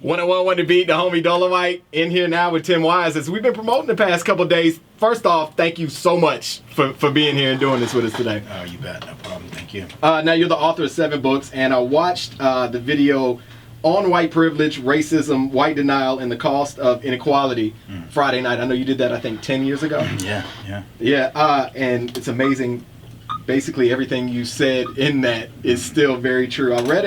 101 to beat the homie Dolewite in here now with Tim Wise as we've been promoting the past couple of days. First off, thank you so much for being here and doing this with us today. Oh, you bet. No problem. Thank you. Now, you're the author of 7 books, and I watched the video on white privilege, racism, white denial, and the cost of inequality Friday night. I know you did that, I think, 10 years ago. Yeah. And it's amazing. Basically, everything you said in that is still very true. I read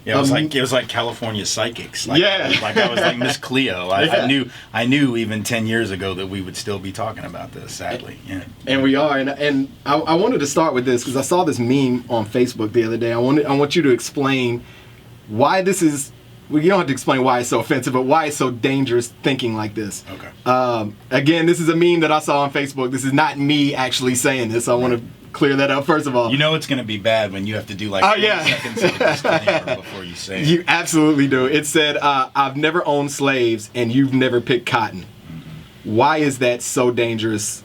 Yeah, it was like California Psychics. Like I was like Miss Cleo. I knew even 10 years ago that we would still be talking about this. Sadly, yeah. And we are. And I wanted to start with this because I saw this meme on Facebook the other day. I want you to explain why this is. Well, you don't have to explain why it's so offensive, but why it's so dangerous thinking like this. Okay. Again, this is a meme that I saw on Facebook. This is not me actually saying this. I want to clear that up first of all. You know it's going to be bad when you have to do like 20 seconds of a disclaimer before you say it. You absolutely do. It said, I've never owned slaves and you've never picked cotton. Mm-hmm. Why is that so dangerous?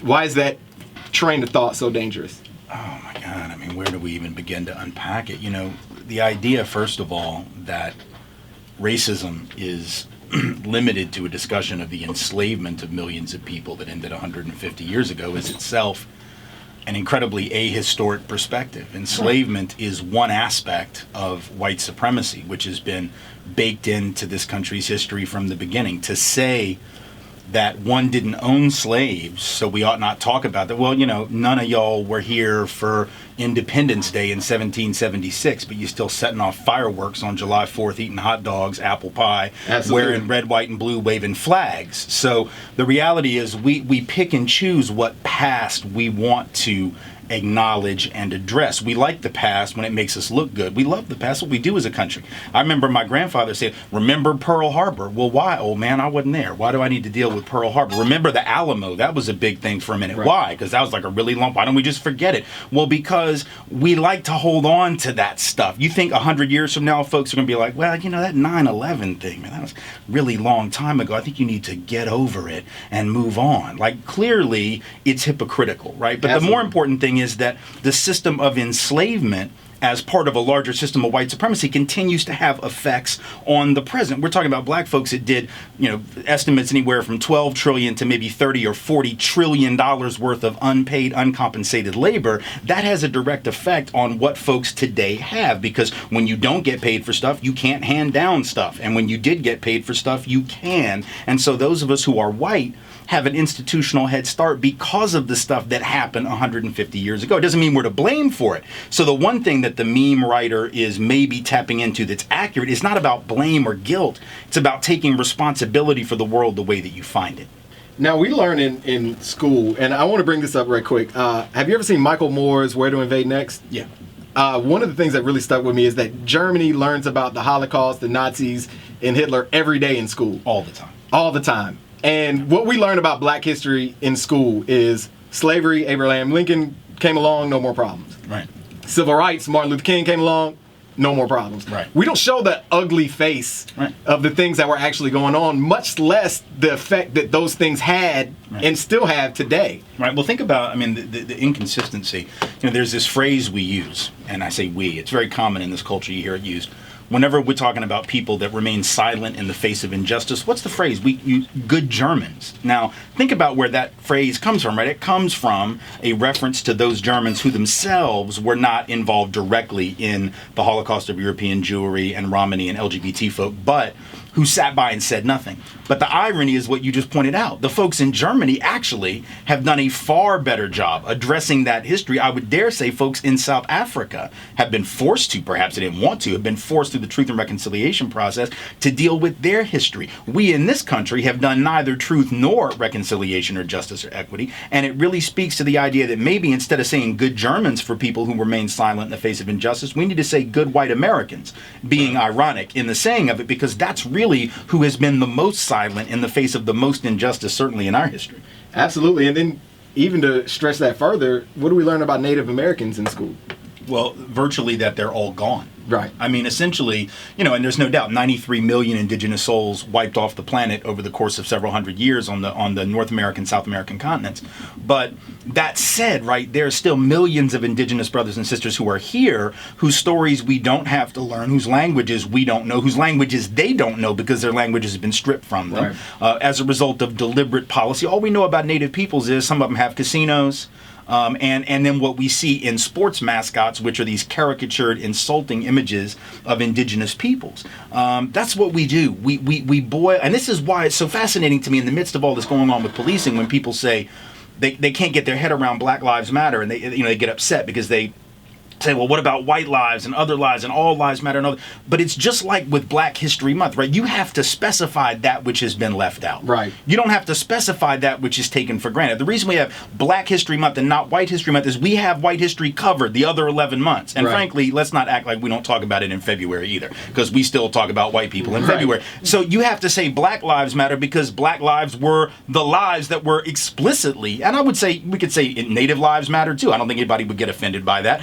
Why is that train of thought so dangerous? Oh my God. I mean, where do we even begin to unpack it? You know, the idea, first of all, that racism is limited to a discussion of the enslavement of millions of people that ended 150 years ago is itself an incredibly ahistoric perspective. Enslavement is one aspect of white supremacy, which has been baked into this country's history from the beginning. To say that one didn't own slaves, so we ought not talk about that. Well, you know, none of y'all were here for Independence Day in 1776, but you're still setting off fireworks on July 4th, eating hot dogs, apple pie, wearing red, white, and blue, waving flags. So the reality is we pick and choose what past we want to acknowledge and address. We like the past when it makes us look good. We love the past, what we do as a country. I remember my grandfather said, remember Pearl Harbor? Well, why, old man? I wasn't there. Why do I need to deal with Pearl Harbor? Remember the Alamo? That was a big thing for a minute. Right. Why? Because that was like a really long, why don't we just forget it? Well, because we like to hold on to that stuff. You think 100 years from now, folks are going to be like, well, you know, that 9/11 thing, man, that was a really long time ago. I think you need to get over it and move on. Like, clearly, it's hypocritical, right? But the more important thing is that the system of enslavement as part of a larger system of white supremacy continues to have effects on the present. We're talking about black folks. It did, you know, estimates anywhere from 12 trillion to maybe 30 or 40 trillion dollars worth of unpaid, uncompensated labor. That has a direct effect on what folks today have, because when you don't get paid for stuff, you can't hand down stuff. And when you did get paid for stuff, you can. And so those of us who are white have an institutional head start because of the stuff that happened 150 years ago. It doesn't mean we're to blame for it. So the one thing that the meme writer is maybe tapping into that's accurate is not about blame or guilt. It's about taking responsibility for the world the way that you find it. Now, we learn in school, and I want to bring this up right quick. Have you ever seen Michael Moore's Where to Invade Next? Yeah. One of the things that really stuck with me is that Germany learns about the Holocaust, the Nazis, and Hitler every day in school. All the time. All the time. And what we learn about black history in school is slavery, Abraham Lincoln came along, no more problems. Right. Civil rights, Martin Luther King came along, no more problems. Right. We don't show the ugly face of the things that were actually going on, much less the effect that those things had and still have today. Right. Well, think about, I mean, the inconsistency. You know, there's this phrase we use, and I say we. It's very common in this culture. You hear it used. Whenever we're talking about people that remain silent in the face of injustice, what's the phrase? We use good Germans. Now, think about where that phrase comes from, right? It comes from a reference to those Germans who themselves were not involved directly in the Holocaust of European Jewry and Romani and LGBT folk, but who sat by and said nothing. But the irony is what you just pointed out. The folks in Germany actually have done a far better job addressing that history. I would dare say folks in South Africa have been forced to, perhaps they didn't want to, have been forced through the Truth and Reconciliation process to deal with their history. We in this country have done neither truth nor reconciliation or justice or equity. And it really speaks to the idea that maybe instead of saying good Germans for people who remain silent in the face of injustice, we need to say good white Americans, being ironic in the saying of it, because that's really who has been the most silent in the face of the most injustice, certainly in our history. Absolutely. And then even to stress that further, what do we learn about Native Americans in school? Well, virtually that they're all gone. Right. I mean, essentially, and there's no doubt 93 million indigenous souls wiped off the planet over the course of several hundred years on the North American, South American continents. But that said, right, there are still millions of indigenous brothers and sisters who are here, whose stories we don't have to learn, whose languages we don't know, whose languages they don't know because their languages have been stripped from them as a result of deliberate policy. All we know about Native peoples is some of them have casinos. And then what we see in sports mascots, which are these caricatured, insulting images of indigenous peoples. That's what we do. We boil, and this is why it's so fascinating to me in the midst of all this going on with policing, when people say they can't get their head around Black Lives Matter, and they get upset because they say, well, what about white lives and other lives and all lives matter and other? But it's just like with Black History Month, right? You have to specify that which has been left out. Right. You don't have to specify that which is taken for granted. The reason we have Black History Month and not White History Month is we have white history covered the other 11 months. And frankly, let's not act like we don't talk about it in February either, because we still talk about white people in February. So you have to say Black Lives Matter because Black lives were the lives that were explicitly, and I would say, we could say Native lives matter too. I don't think anybody would get offended by that.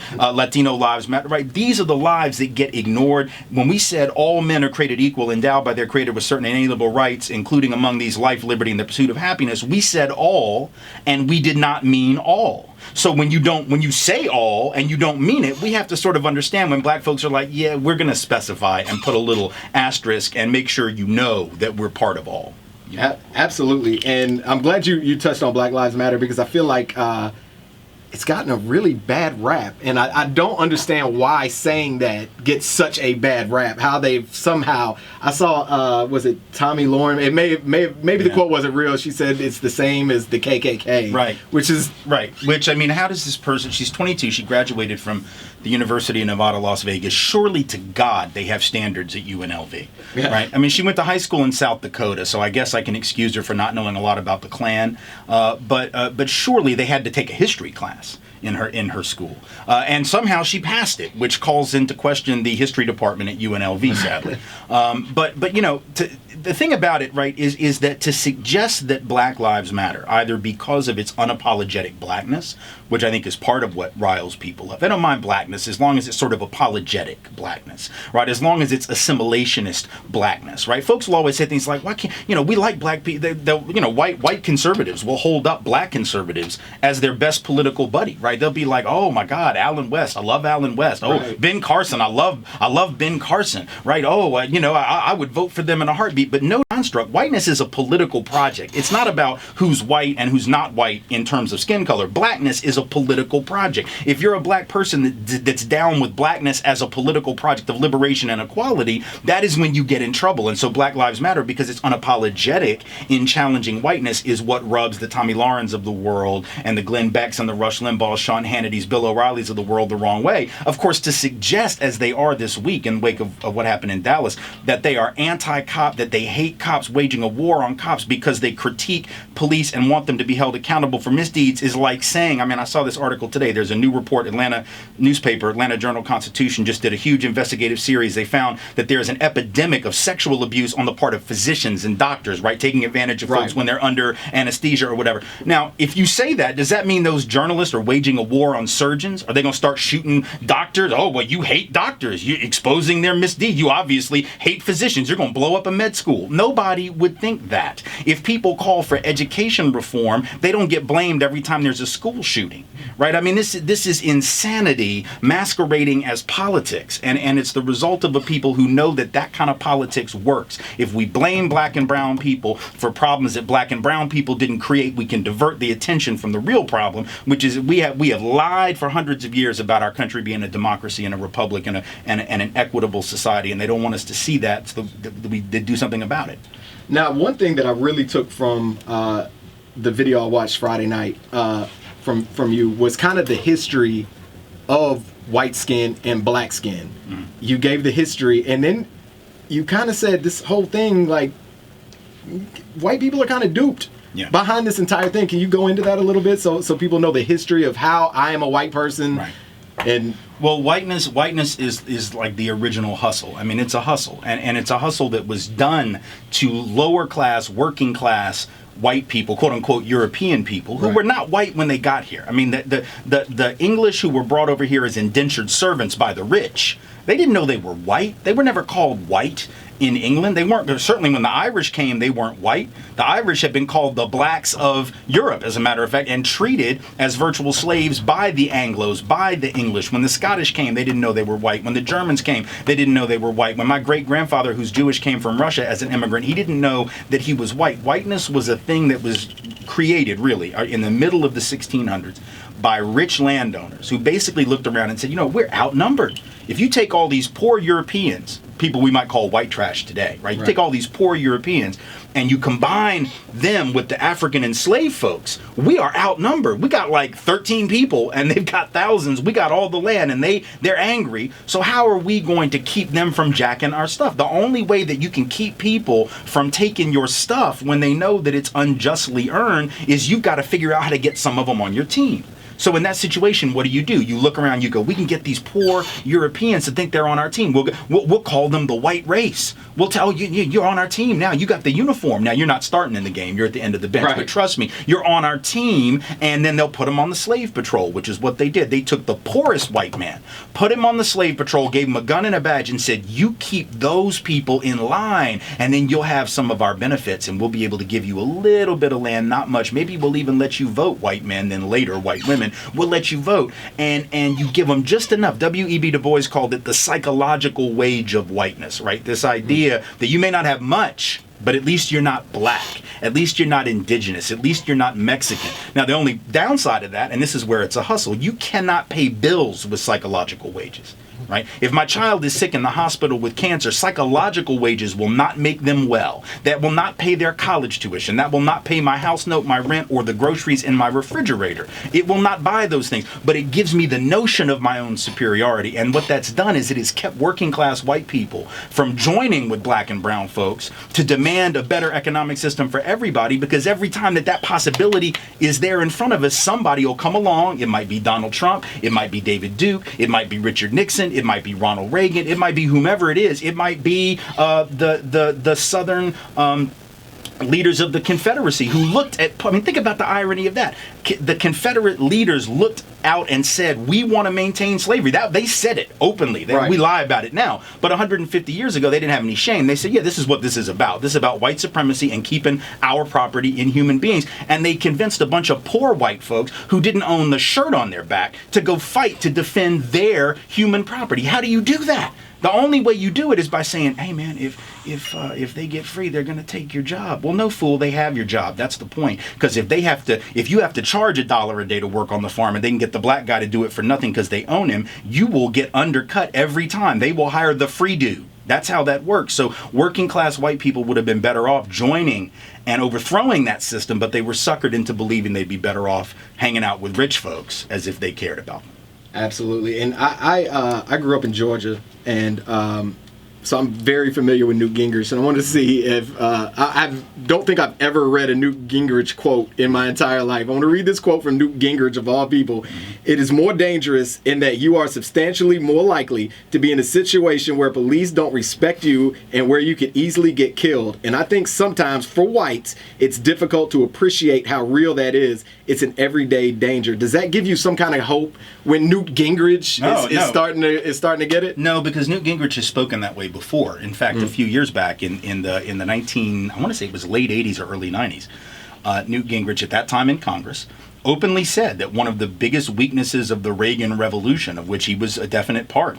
Latino lives matter, right? These are the lives that get ignored. When we said all men are created equal, endowed by their creator with certain inalienable rights, including among these life, liberty, and the pursuit of happiness, we said all, and we did not mean all. So when you say all and you don't mean it, we have to sort of understand when Black folks are like, yeah, we're going to specify and put a little asterisk and make sure you know that we're part of all. Absolutely. And I'm glad you touched on Black Lives Matter, because I feel like it's gotten a really bad rap, and I don't understand why saying that gets such a bad rap. How they've somehow, I saw, was it Tommy Lauren? It maybe the quote wasn't real. She said it's the same as the KKK. Right. Which is right. Which, I mean, how does this person? She's 22. She graduated from the University of Nevada, Las Vegas. Surely to God, they have standards at UNLV. Yeah. Right. I mean, she went to high school in South Dakota, so I guess I can excuse her for not knowing a lot about the Klan. But surely they had to take a history class in her school, and somehow she passed it, which calls into question the history department at UNLV, sadly. But the thing about it, right, is that to suggest that Black Lives Matter, either because of its unapologetic blackness, which I think is part of what riles people up. I don't mind blackness as long as it's sort of apologetic blackness, right? As long as it's assimilationist blackness, right? Folks will always say things like, "Why can't we like black people?" White conservatives will hold up Black conservatives as their best political buddy, right? They'll be like, "Oh my God, Alan West, I love Alan West. Oh, right. Ben Carson, I love Ben Carson, right? Oh, I would vote for them in a heartbeat." But no construct. Whiteness is a political project. It's not about who's white and who's not white in terms of skin color. Blackness is a political project. If you're a Black person that's down with blackness as a political project of liberation and equality, that is when you get in trouble. And so Black Lives Matter, because it's unapologetic in challenging whiteness, is what rubs the Tommy Laurens of the world and the Glenn Becks and the Rush Limbaughs, Sean Hannity's, Bill O'Reillys of the world the wrong way. Of course, to suggest, as they are this week in wake of what happened in Dallas, that they are anti-cop, that they hate cops, waging a war on cops because they critique police and want them to be held accountable for misdeeds, is like saying, I mean, I saw this article today. There's a new report, Atlanta newspaper, Atlanta Journal-Constitution, just did a huge investigative series. They found that there is an epidemic of sexual abuse on the part of physicians and doctors, right, taking advantage of folks when they're under anesthesia or whatever. Now, if you say that, does that mean those journalists are waging a war on surgeons? Are they going to start shooting doctors? Oh, well, you hate doctors. You're exposing their misdeed. You obviously hate physicians. You're going to blow up a med school. Nobody would think that. If people call for education reform, they don't get blamed every time there's a school shooting, right? I mean, this is insanity masquerading as politics, and it's the result of a people who know that kind of politics works. If we blame Black and brown people for problems that Black and brown people didn't create, we can divert the attention from the real problem, which is we have lied for hundreds of years about our country being a democracy and a republic and an equitable society, and they don't want us to see that, so we do something about it. Now, one thing that I really took from the video I watched Friday night from you was kind of the history of white skin and black skin. Mm. You gave the history, and then you kind of said this whole thing, like, white people are kind of duped behind this entire thing. Can you go into that a little bit so people know the history of how I am a white person? Right. And well, whiteness is like the original hustle. I mean, it's a hustle, and it's a hustle that was done to lower class, working class white people, quote unquote European people, who Right. were not white when they got here. I mean, the English who were brought over here as indentured servants by the rich, they didn't know they were white. They were never called white in England. They weren't, certainly when the Irish came, they weren't white. The Irish had been called the blacks of Europe, as a matter of fact, and treated as virtual slaves by the Anglos, by the English. When the Scottish came, they didn't know they were white. When the Germans came, they didn't know they were white. When my great-grandfather, who's Jewish, came from Russia as an immigrant, he didn't know that he was white. Whiteness was a thing that was created, really, in the middle of the 1600s by rich landowners who basically looked around and said, you know, we're outnumbered. If you take all these poor Europeans, people we might call white trash today, right? You take all these poor Europeans and you combine them with the African enslaved folks, we are outnumbered. We got like 13 people and they've got thousands. We got all the land and they're angry. So how are we going to keep them from jacking our stuff? The only way that you can keep people from taking your stuff when they know that it's unjustly earned is you've got to figure out how to get some of them on your team. So in that situation, what do? You look around, you go, we can get these poor Europeans to think they're on our team. We'll call them the white race. We'll tell you, you're on our team now. You got the uniform. Now, you're not starting in the game. You're at the end of the bench. Right. But trust me, you're on our team, and then they'll put him on the slave patrol, which is what they did. They took the poorest white man, put him on the slave patrol, gave him a gun and a badge, and said, you keep those people in line, and then you'll have some of our benefits, and we'll be able to give you a little bit of land, not much. Maybe we'll even let you vote, white men, then later white women. We'll let you vote, and you give them just enough. W.E.B. Du Bois called it the psychological wage of whiteness, right? This idea that you may not have much, but at least you're not black. At least you're not indigenous. At least you're not Mexican. Now, the only downside of that, and this is where it's a hustle, you cannot pay bills with psychological wages. Right? If my child is sick in the hospital with cancer, psychological wages will not make them well. That will not pay their college tuition. That will not pay my house note, my rent, or the groceries in my refrigerator. It will not buy those things, but it gives me the notion of my own superiority. And what that's done is it has kept working class white people from joining with black and brown folks to demand a better economic system for everybody, because every time that possibility is there in front of us, somebody will come along. It might be Donald Trump. It might be David Duke. It might be Richard Nixon. It might be Ronald Reagan. It might be whomever it is. It might be the Southern leaders of the Confederacy who looked at, I mean, think about the irony of that. The Confederate leaders looked out and said, we want to maintain slavery. They said it openly. We lie about it now. But 150 years ago, they didn't have any shame. They said, yeah, this is what this is about. This is about white supremacy and keeping our property in human beings. And they convinced a bunch of poor white folks who didn't own the shirt on their back to go fight to defend their human property. How do you do that? The only way you do it is by saying, hey, man, if they get free, they're going to take your job. Well, no, fool, they have your job. That's the point. Because if you have to charge $1 a day to work on the farm and they can get the black guy to do it for nothing because they own him, you will get undercut every time. They will hire the free dude. That's how that works. So working class white people would have been better off joining and overthrowing that system, but they were suckered into believing they'd be better off hanging out with rich folks as if they cared about them. Absolutely. And I grew up in Georgia, and so I'm very familiar with Newt Gingrich, and I wanted to see if I don't think I've ever read a Newt Gingrich quote in my entire life. I want to read this quote from Newt Gingrich, of all people. It is more dangerous in that you are substantially more likely to be in a situation where police don't respect you and where you could easily get killed. And I think sometimes for whites, it's difficult to appreciate how real that is. It's an everyday danger. Does that give you some kind of hope when Newt Gingrich is starting to get it? No, because Newt Gingrich has spoken that way before. In fact, a few years back in the I want to say it was late 80s or early 90s, Newt Gingrich at that time in Congress openly said that one of the biggest weaknesses of the Reagan Revolution, of which he was a definite part,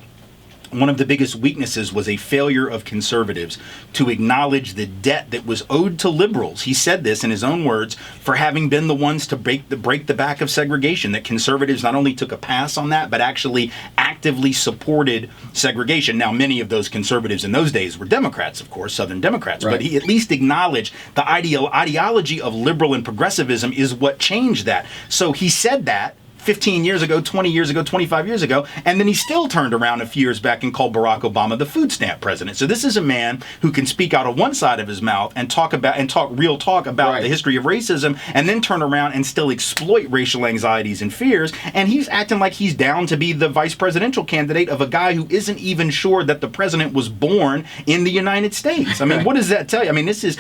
one of the biggest weaknesses was a failure of conservatives to acknowledge the debt that was owed to liberals. He said this in his own words, for having been the ones to break the back of segregation, that conservatives not only took a pass on that, but actually actively supported segregation. Now, many of those conservatives in those days were Democrats, of course, Southern Democrats, right. But he at least acknowledged the ideology of liberal and progressivism is what changed that. So he said that 15 years ago, 20 years ago, 25 years ago, and then he still turned around a few years back and called Barack Obama the food stamp president. So this is a man who can speak out of one side of his mouth and talk real talk about the history of racism, and then turn around and still exploit racial anxieties and fears. And he's acting like he's down to be the vice presidential candidate of a guy who isn't even sure that the president was born in the United States. I mean, what does that tell you? I mean, this is,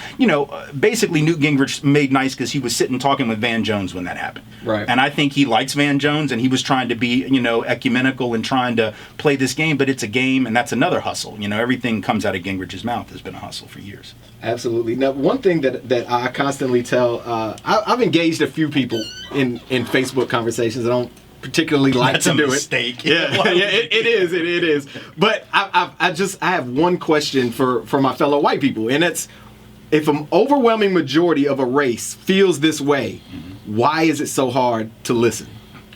basically Newt Gingrich made nice because he was sitting talking with Van Jones when that happened. Right. And I think he likes Van Jones, and he was trying to be, ecumenical and trying to play this game, but it's a game, and that's another hustle. Everything comes out of Gingrich's mouth has been a hustle for years. Absolutely. Now, one thing that I constantly tell, I've engaged a few people in Facebook conversations. I don't particularly like That's to a do mistake. it. Yeah, it is. But I have one question for my fellow white people, and it's, if an overwhelming majority of a race feels this way, why is it so hard to listen?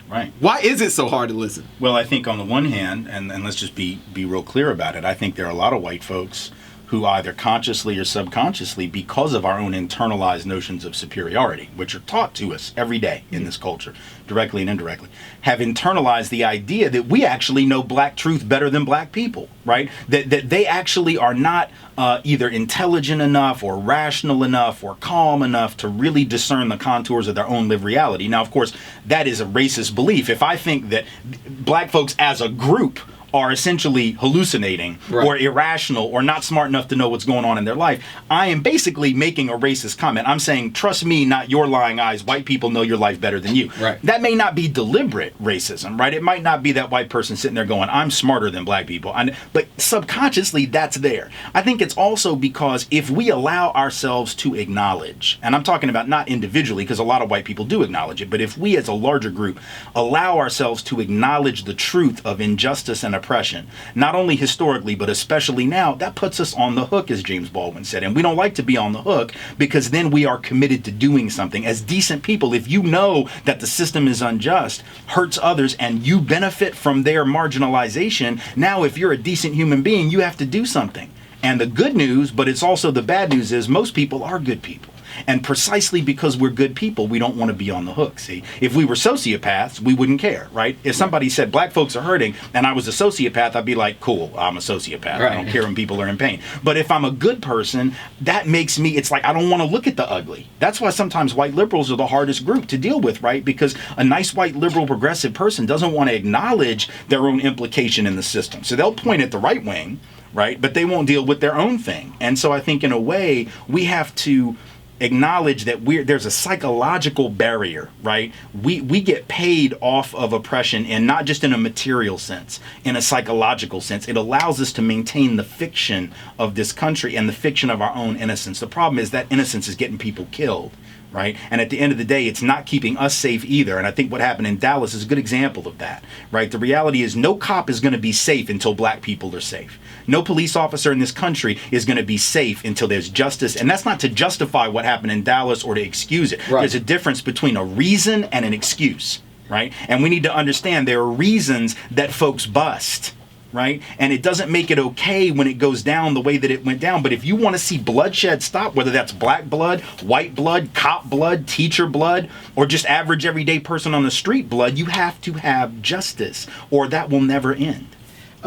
Right. Why is it so hard to listen? Well, I think on the one hand, and let's just be real clear about it, I think there are a lot of white folks who either consciously or subconsciously, because of our own internalized notions of superiority, which are taught to us every day in this culture, directly and indirectly, have internalized the idea that we actually know black truth better than black people, right? That they actually are not either intelligent enough or rational enough or calm enough to really discern the contours of their own lived reality. Now, of course, that is a racist belief. If I think that black folks as a group are essentially hallucinating or irrational or not smart enough to know what's going on in their life, I am basically making a racist comment. I'm saying, trust me, not your lying eyes. White people know your life better than you. Right. That may not be deliberate racism, right? It might not be that white person sitting there going, I'm smarter than black people. But subconsciously, that's there. I think it's also because if we allow ourselves to acknowledge, and I'm talking about not individually, because a lot of white people do acknowledge it, but if we as a larger group allow ourselves to acknowledge the truth of injustice and oppression, not only historically, but especially now, that puts us on the hook, as James Baldwin said. And we don't like to be on the hook, because then we are committed to doing something. As decent people, if you know that the system is unjust, hurts others, and you benefit from their marginalization, now if you're a decent human being, you have to do something. And the good news, but it's also the bad news, is most people are good people. And precisely because we're good people, we don't want to be on the hook. See, if we were sociopaths, we wouldn't care, right? If somebody said black folks are hurting and I was a sociopath, I'd be like, cool, I'm a sociopath. Right. I don't care when people are in pain. But if I'm a good person, that makes me, it's like I don't want to look at the ugly. That's why sometimes white liberals are the hardest group to deal with, right? Because a nice white liberal progressive person doesn't want to acknowledge their own implication in the system. So they'll point at the right wing, right? But they won't deal with their own thing. And so I think in a way, we have to acknowledge that there's a psychological barrier, right? We get paid off of oppression, and not just in a material sense, in a psychological sense. It allows us to maintain the fiction of this country and the fiction of our own innocence. The problem is that innocence is getting people killed, right? And at the end of the day, it's not keeping us safe either. And I think what happened in Dallas is a good example of that, right? The reality is no cop is going to be safe until black people are safe. No police officer in this country is going to be safe until there's justice. And that's not to justify what happened in Dallas or to excuse it. Right. There's a difference between a reason and an excuse, right? And we need to understand there are reasons that folks bust, right? And it doesn't make it okay when it goes down the way that it went down. But if you want to see bloodshed stop, whether that's black blood, white blood, cop blood, teacher blood, or just average everyday person on the street blood, you have to have justice, or that will never end.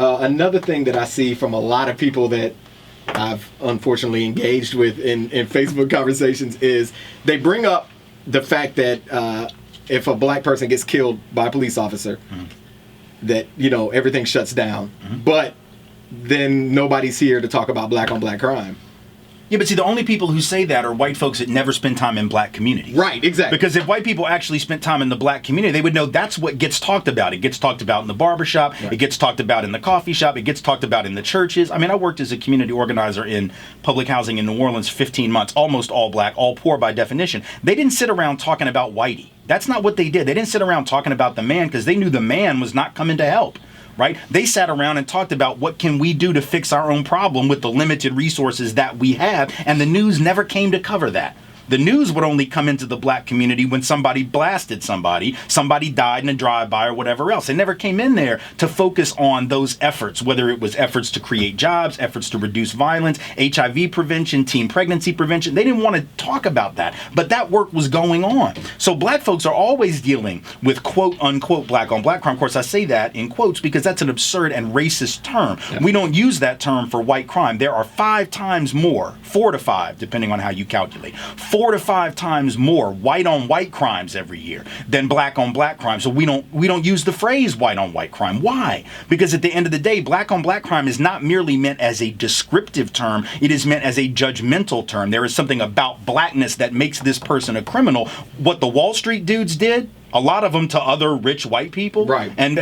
Another thing that I see from a lot of people that I've unfortunately engaged with in Facebook conversations is they bring up the fact that if a black person gets killed by a police officer, that, everything shuts down. But then nobody's here to talk about black on black crime. Yeah, but see, the only people who say that are white folks that never spend time in black communities. Right, exactly. Because if white people actually spent time in the black community, they would know that's what gets talked about. It gets talked about in the barbershop. Right. It gets talked about in the coffee shop. It gets talked about in the churches. I mean, I worked as a community organizer in public housing in New Orleans 15 months, almost all black, all poor by definition. They didn't sit around talking about whitey. That's not what they did. They didn't sit around talking about the man because they knew the man was not coming to help. Right? They sat around and talked about what can we do to fix our own problem with the limited resources that we have, and the news never came to cover that. The news would only come into the black community when somebody blasted somebody died in a drive-by or whatever else. It never came in there to focus on those efforts, whether it was efforts to create jobs, efforts to reduce violence, HIV prevention, teen pregnancy prevention. They didn't want to talk about that, but that work was going on. So black folks are always dealing with quote unquote black on black crime. Of course, I say that in quotes because that's an absurd and racist term. Yeah. We don't use that term for white crime. There are 5 times more, 4 to 5, depending on how you calculate, 4 to 5 times more white on white crimes every year than black on black crime. So we don't use the phrase white on white crime. Why? Because at the end of the day, black on black crime is not merely meant as a descriptive term. It is meant as a judgmental term. There is something about blackness that makes this person a criminal. What the Wall Street dudes did, a lot of them to other rich white people. Right. And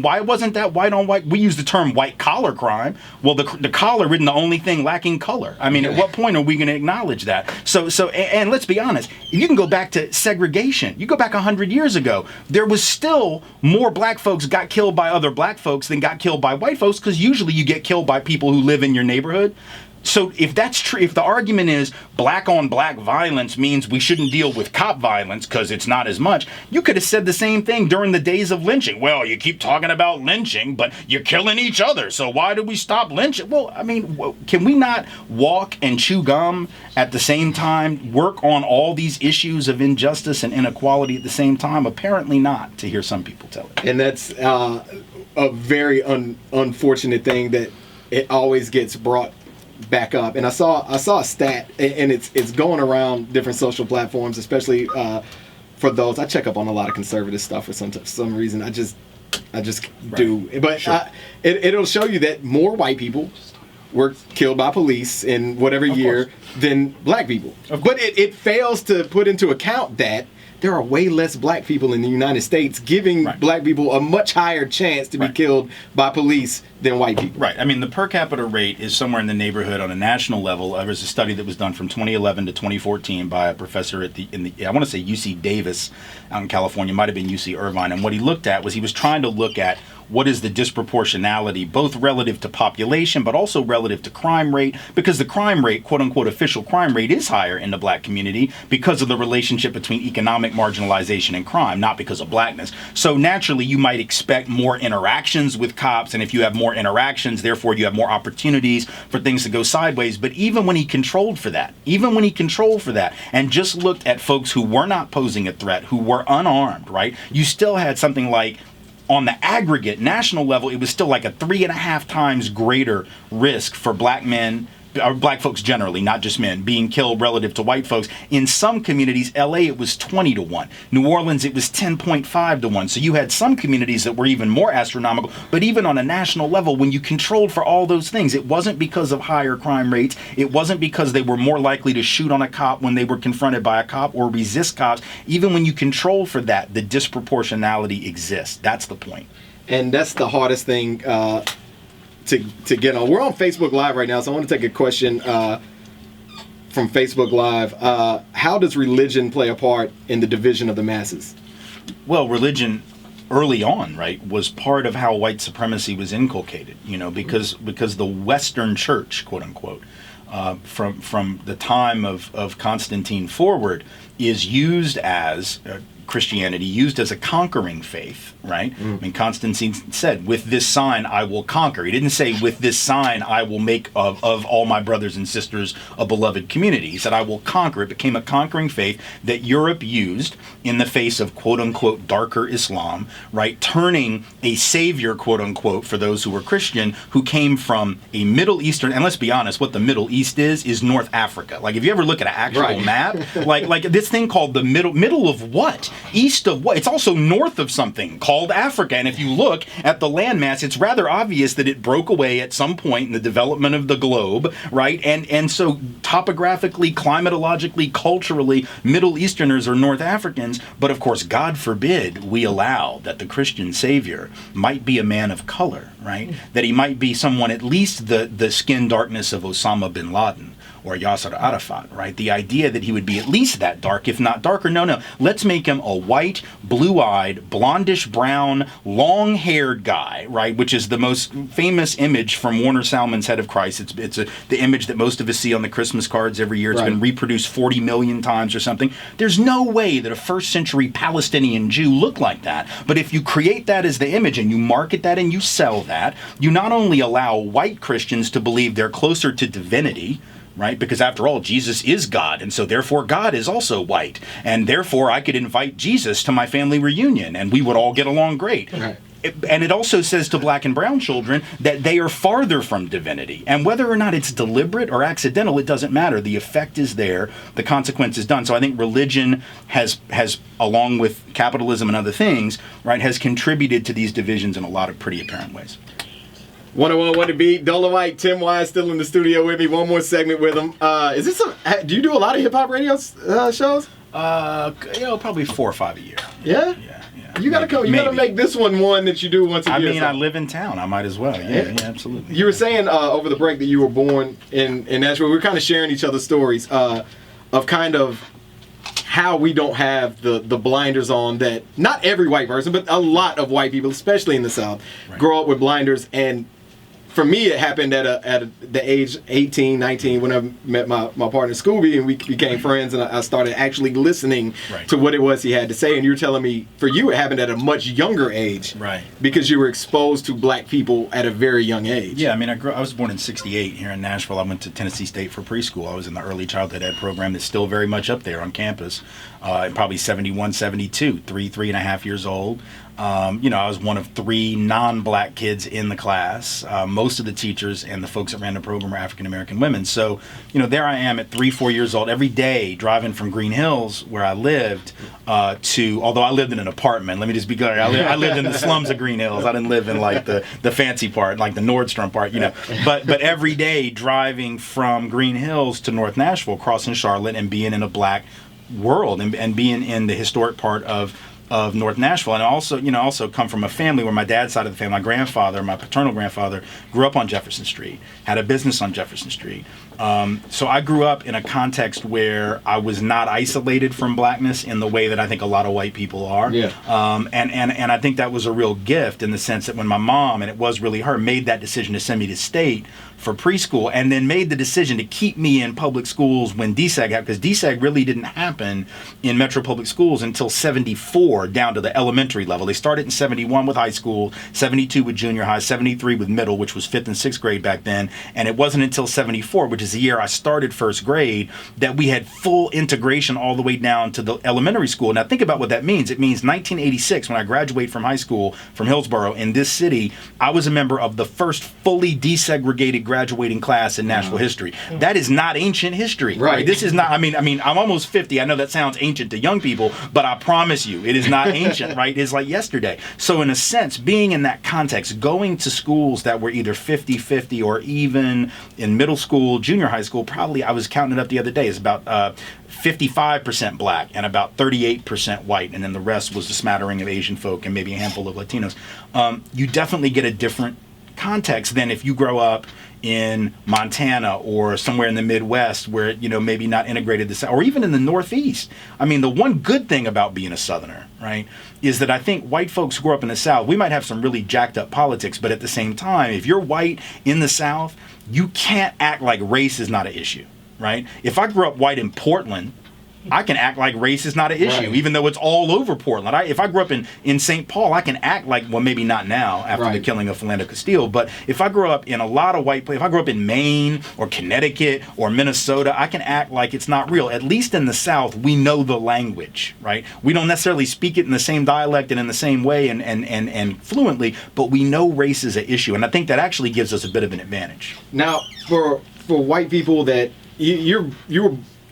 why wasn't that white on white? We use the term white collar crime. Well, the collar isn't the only thing lacking color. I mean, at what point are we going to acknowledge that? And let's be honest, you can go back to segregation. You go back 100 years ago, there was still more black folks got killed by other black folks than got killed by white folks, because usually you get killed by people who live in your neighborhood. So if that's true, if the argument is black on black violence means we shouldn't deal with cop violence because it's not as much, you could have said the same thing during the days of lynching. Well, you keep talking about lynching, but you're killing each other. So why do we stop lynching? Well, I mean, can we not walk and chew gum at the same time, work on all these issues of injustice and inequality at the same time? Apparently not, to hear some people tell it. And that's a very unfortunate thing that it always gets brought back up. And I saw a stat, and it's going around different social platforms, especially for those. I check up on a lot of conservative stuff for some reason. I just do. But sure. It'll show you that more white people were killed by police in whatever year than black people. But it fails to put into account that there are way less black people in the United States, giving black people a much higher chance to be killed by police than white people. Right. I mean, the per capita rate is somewhere in the neighborhood on a national level. There was a study that was done from 2011 to 2014 by a professor at I want to say UC Davis out in California, might have been UC Irvine. And what he looked at was he was trying to look at what is the disproportionality, both relative to population, but also relative to crime rate, because the crime rate, quote unquote, official crime rate is higher in the black community because of the relationship between economic marginalization and crime, not because of blackness. So naturally, you might expect more interactions with cops, and if you have more interactions, therefore you have more opportunities for things to go sideways. But even when he controlled for that, and just looked at folks who were not posing a threat, who were unarmed, right, you still had something like, on the aggregate national level, it was still like a 3.5 times greater risk for black men, or black folks generally, not just men, being killed relative to white folks. In some communities, LA, it was 20 to 1. New Orleans, it was 10.5 to 1. So you had some communities that were even more astronomical. But even on a national level, when you controlled for all those things, it wasn't because of higher crime rates. It wasn't because they were more likely to shoot on a cop when they were confronted by a cop or resist cops. Even when you control for that, the disproportionality exists. That's the point. And that's the hardest thing to get on. We're on Facebook Live right now, so I want to take a question from Facebook Live. How does religion play a part in the division of the masses? Well, religion early on, right, was part of how white supremacy was inculcated, because the Western church, quote unquote, from the time of Constantine forward, is used as Christianity, used as a conquering faith, right? I mean, Constantine said, with this sign I will conquer. He didn't say, with this sign I will make of all my brothers and sisters a beloved community. He said, I will conquer. It became a conquering faith that Europe used in the face of quote-unquote darker Islam, right? Turning a savior, quote-unquote, for those who were Christian, who came from a Middle Eastern, and let's be honest, what the Middle East is North Africa. Like, if you ever look at an actual map, like this thing called the middle of what? East of what? It's also north of something called Africa. And if you look at the landmass, it's rather obvious that it broke away at some point in the development of the globe, right? And so topographically, climatologically, culturally, Middle Easterners are North Africans. But of course, God forbid we allow that the Christian Savior might be a man of color, right? That he might be someone, at least the skin darkness of Osama bin Laden, or Yasser Arafat, right? The idea that he would be at least that dark, if not darker. No. Let's make him a white, blue-eyed, blondish brown, long-haired guy, right? Which is the most famous image from Warner Salmon's Head of Christ. It's the image that most of us see on the Christmas cards every year. It's been reproduced 40 million times or something. There's no way that a first century Palestinian Jew looked like that. But if you create that as the image and you market that and you sell that, you not only allow white Christians to believe they're closer to divinity, right? Because after all, Jesus is God, and so therefore God is also white. And therefore I could invite Jesus to my family reunion and we would all get along great. Right. And it also says to black and brown children that they are farther from divinity. And whether or not it's deliberate or accidental, it doesn't matter. The effect is there. The consequence is done. So I think religion has along with capitalism and other things, right, has contributed to these divisions in a lot of pretty apparent ways. 101 What to Beat, Dolewite, Tim Wise still in the studio with me. One more segment with him. Do you do a lot of hip hop radio shows? Probably 4 or 5 a year. Yeah? Yeah. You gotta come. You gotta make this one that you do once a year. I mean, I live in town. I might as well. Yeah, absolutely. You were saying over the break that you were born in Nashville. We were kind of sharing each other's stories of kind of how we don't have the blinders on that not every white person, but a lot of white people, especially in the South, grow up with blinders. And for me, it happened at the age 18, 19 when I met my partner Scooby and we became friends and I started actually listening to what it was he had to say. And you were telling me for you it happened at a much younger age, right? Because you were exposed to black people at a very young age. Yeah, I mean, I was born in '68 here in Nashville. I went to Tennessee State for preschool. I was in the early childhood ed program that's still very much up there on campus. Probably 71, 72, 3.5 years old. I was one of 3 non-black kids in the class. Most of the teachers and the folks that ran the program were African-American women. So, there I am at 3, 4 years old every day driving from Green Hills, where I lived, although I lived in an apartment. Let me just be clear. I lived in the slums of Green Hills. I didn't live in like the fancy part, like the Nordstrom part, But every day driving from Green Hills to North Nashville, crossing Charlotte and being in a black world and being in the historic part of North Nashville. And also come from a family where my dad's side of the family, my paternal grandfather, grew up on Jefferson Street, had a business on Jefferson Street. So I grew up in a context where I was not isolated from blackness in the way that I think a lot of white people are. Yeah. And I think that was a real gift in the sense that when my mom, and it was really her, made that decision to send me to state for preschool and then made the decision to keep me in public schools when DSEG happened, because DSEG really didn't happen in Metro Public Schools until 74 down to the elementary level. They started in 71 with high school, 72 with junior high, 73 with middle, which was 5th and 6th grade back then. And it wasn't until 74, which is the year I started first grade, that we had full integration all the way down to the elementary school. Now think about what that means. It means 1986, when I graduated from high school from Hillsborough in this city, I was a member of the first fully desegregated graduating class in Nashville history. That is not ancient history. Right. This is not, I mean, I'm almost 50. I know that sounds ancient to young people, but I promise you, it is not ancient, right? It's like yesterday. So in a sense, being in that context, going to schools that were either 50-50 or even in middle school, junior high school, probably, I was counting it up the other day, it's about 55% black and about 38% white, and then the rest was a smattering of Asian folk and maybe a handful of Latinos. You definitely get a different context than if you grow up in Montana or somewhere in the Midwest where, maybe not integrated this, or even in the Northeast. I mean, the one good thing about being a Southerner, right, is that I think white folks who grew up in the South, we might have some really jacked up politics, but at the same time, if you're white in the South, you can't act like race is not an issue, right? If I grew up white in Portland, I can act like race is not an issue, even though it's all over Portland. If I grew up in St. Paul, I can act like, well, maybe not now after the killing of Philando Castile, but if I grew up in a lot of white places, if I grew up in Maine or Connecticut or Minnesota, I can act like it's not real. At least in the South, we know the language, right? We don't necessarily speak it in the same dialect and in the same way and fluently, but we know race is an issue, and I think that actually gives us a bit of an advantage. Now, for white people that you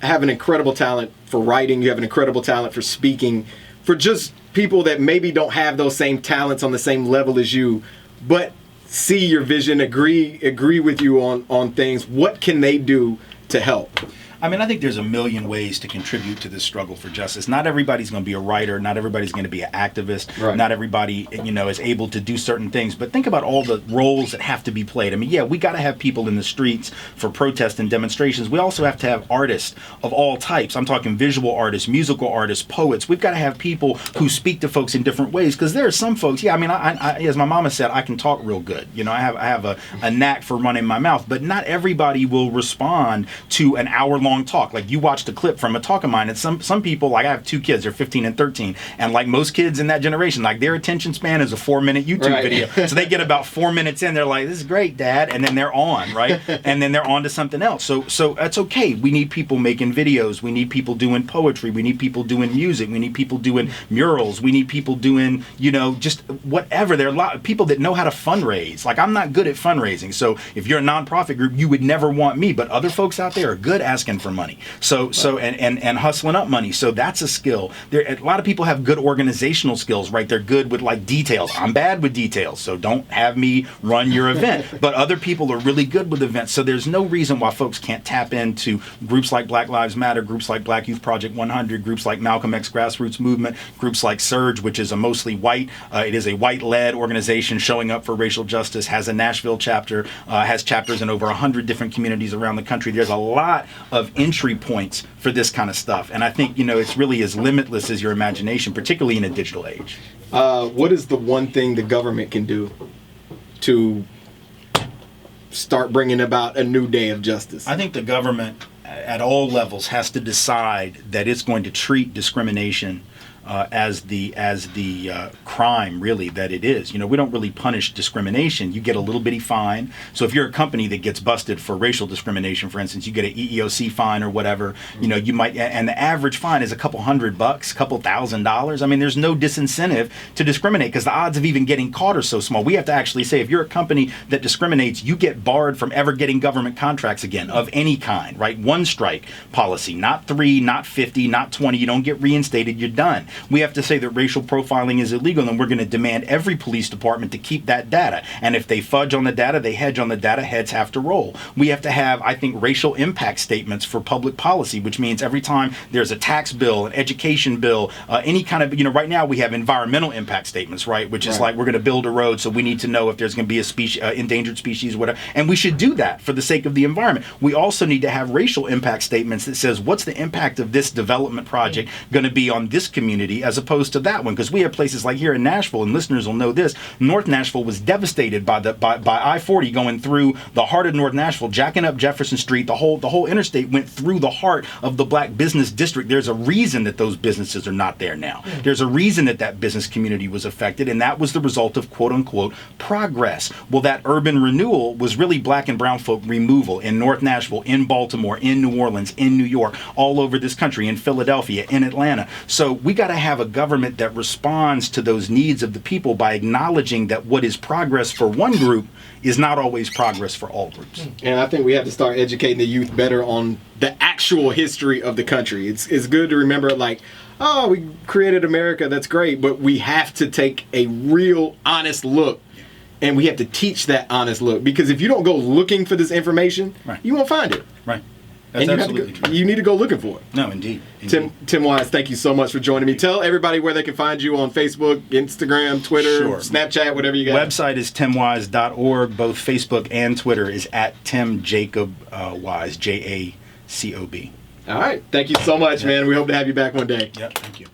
have an incredible talent for writing, you have an incredible talent for speaking, for just people that maybe don't have those same talents on the same level as you, but see your vision, agree with you on things, what can they do to help? I mean, I think there's a million ways to contribute to this struggle for justice. Not everybody's going to be a writer. Not everybody's going to be an activist. Right. Not everybody, is able to do certain things. But think about all the roles that have to be played. I mean, yeah, we got to have people in the streets for protests and demonstrations. We also have to have artists of all types. I'm talking visual artists, musical artists, poets. We've got to have people who speak to folks in different ways, because there are some folks, I mean, I as my mama said, I can talk real good. I have a knack for running my mouth, but not everybody will respond to an hour-long talk. Like, you watched a clip from a talk of mine, and some people, like, I have 2 kids, they're 15 and 13, and like most kids in that generation, like, their attention span is a 4-minute YouTube video. So they get about 4 minutes in, they're like, this is great, Dad, and then they're on, right? And then they're on to something else. So that's okay. We need people making videos. We need people doing poetry. We need people doing music. We need people doing murals. We need people doing, just whatever. There are a lot of people that know how to fundraise. Like, I'm not good at fundraising. So if you're a nonprofit group, you would never want me. But other folks out there are good asking for money. And hustling up money. So that's a skill. A lot of people have good organizational skills, right? They're good with, like, details. I'm bad with details, so don't have me run your event. But other people are really good with events. So there's no reason why folks can't tap into groups like Black Lives Matter, groups like Black Youth Project 100, groups like Malcolm X Grassroots Movement, groups like Surge, which is a mostly white, it is a white-led organization showing up for racial justice, has a Nashville chapter, has chapters in over 100 different communities around the country. There's a lot of entry points for this kind of stuff. And I think, it's really as limitless as your imagination, particularly in a digital age. What is the one thing the government can do to start bringing about a new day of justice? I think the government at all levels has to decide that it's going to treat discrimination as the crime, really, that it is. We don't really punish discrimination. You get a little bitty fine. So if you're a company that gets busted for racial discrimination, for instance, you get an EEOC fine or whatever, you might, and the average fine is a couple $100, couple $1,000. I mean, there's no disincentive to discriminate, because the odds of even getting caught are so small. We have to actually say, if you're a company that discriminates, you get barred from ever getting government contracts again of any kind, right? 1 strike policy, not 3, not 50, not 20. You don't get reinstated, you're done. We have to say that racial profiling is illegal, and we're going to demand every police department to keep that data. And if they fudge on the data, they hedge on the data, heads have to roll. We have to have, I think, racial impact statements for public policy, which means every time there's a tax bill, an education bill, any kind of, right now we have environmental impact statements, right? Which is like, we're going to build a road, so we need to know if there's going to be a species, endangered species, whatever. And we should do that for the sake of the environment. We also need to have racial impact statements that says, what's the impact of this development project going to be on this community as opposed to that one? Because we have places like here in Nashville, and listeners will know this, North Nashville was devastated by I-40 going through the heart of North Nashville, jacking up Jefferson Street. The whole interstate went through the heart of the black business district. There's a reason that those businesses are not there now. There's a reason that business community was affected, and that was the result of quote unquote progress. Well, that urban renewal was really black and brown folk removal in North Nashville, in Baltimore, in New Orleans, in New York, all over this country, in Philadelphia, in Atlanta. So we got to have a government that responds to those needs of the people by acknowledging that what is progress for one group is not always progress for all groups. And I think we have to start educating the youth better on the actual history of the country. It's good to remember, like, oh, we created America, that's great, but we have to take a real honest look. And we have to teach that honest look, because if you don't go looking for this information, you won't find it. Right. That's absolutely true. You need to go looking for it. No, indeed. Tim Wise, thank you so much for joining me. Tell everybody where they can find you on Facebook, Instagram, Twitter, Snapchat, whatever you got. Website is timwise.org. Both Facebook and Twitter is at Tim Jacob Wise, Jacob. All right. Thank you so much, man. We hope to have you back one day. Yep. Thank you.